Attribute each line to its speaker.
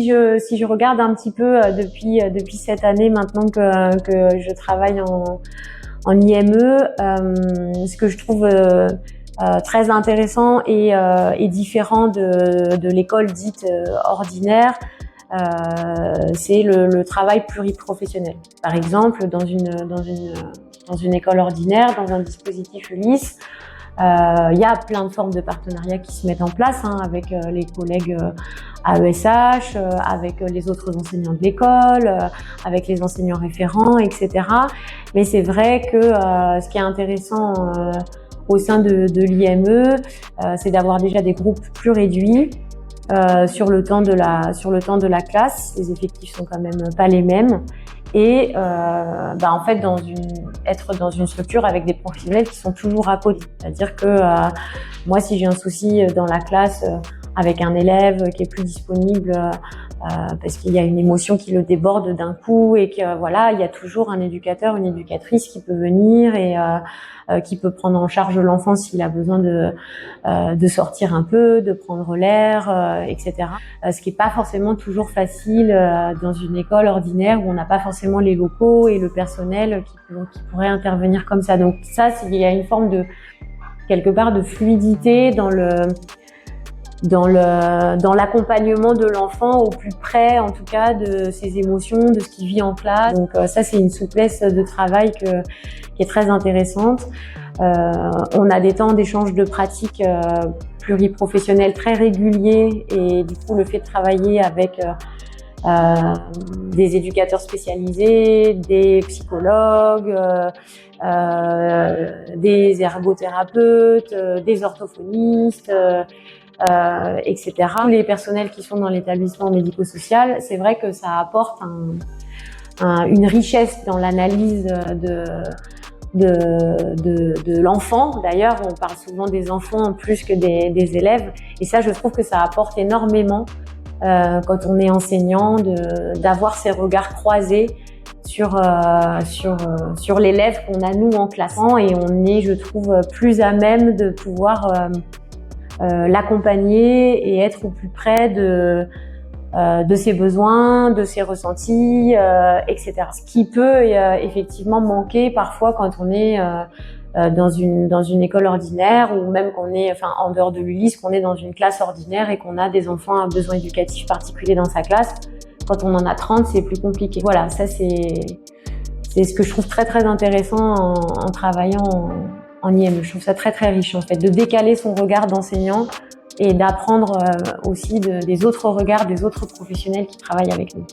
Speaker 1: si je regarde un petit peu depuis cette année maintenant que je travaille en IME, ce que je trouve très intéressant et différent de l'école dite ordinaire, c'est le travail pluriprofessionnel. Par exemple, dans une école ordinaire, dans un dispositif Ulysse, il y a plein de formes de partenariats qui se mettent en place avec les collègues AESH, avec les autres enseignants de l'école, avec les enseignants référents, etc. Mais c'est vrai que ce qui est intéressant au sein de l'IME, c'est d'avoir déjà des groupes plus réduits sur le temps de la classe. Les effectifs sont quand même pas les mêmes. Et en fait être dans une structure avec des professionnels qui sont toujours à côté. C'est-à-dire que moi, si j'ai un souci dans la classe avec un élève qui est plus disponible parce qu'il y a une émotion qui le déborde d'un coup et que voilà, il y a toujours un éducateur, une éducatrice qui peut venir et qui peut prendre en charge l'enfant s'il a besoin de sortir un peu, de prendre l'air, etc. Ce qui est pas forcément toujours facile dans une école ordinaire où on n'a pas forcément les locaux et le personnel qui pourrait intervenir comme ça. Donc ça, il y a une forme de quelque part de fluidité dans l'accompagnement de l'enfant au plus près, en tout cas, de ses émotions, de ce qu'il vit en classe. Donc ça, c'est une souplesse de travail qui est très intéressante. On a des temps d'échange de pratiques pluriprofessionnels très réguliers et du coup, le fait de travailler avec des éducateurs spécialisés, des psychologues, des ergothérapeutes, des orthophonistes, etc. Tous les personnels qui sont dans l'établissement médico-social, c'est vrai que ça apporte une richesse dans l'analyse de l'enfant. D'ailleurs, on parle souvent des enfants plus que des élèves. Et ça, je trouve que ça apporte énormément quand on est enseignant d'avoir ces regards croisés sur l'élève qu'on a nous en classe. Et on est, je trouve, plus à même de pouvoir l'accompagner et être au plus près de ses besoins, de ses ressentis, etc. Ce qui peut effectivement manquer parfois quand on est dans une école ordinaire ou même qu'on est, en dehors de l'Ulysse, qu'on est dans une classe ordinaire et qu'on a des enfants à besoins éducatifs particuliers dans sa classe. Quand on en a 30, c'est plus compliqué. Voilà, ça c'est ce que je trouve très très intéressant en travaillant en IME. Je trouve ça très très riche en fait, de décaler son regard d'enseignant et d'apprendre aussi des autres regards des autres professionnels qui travaillent avec nous.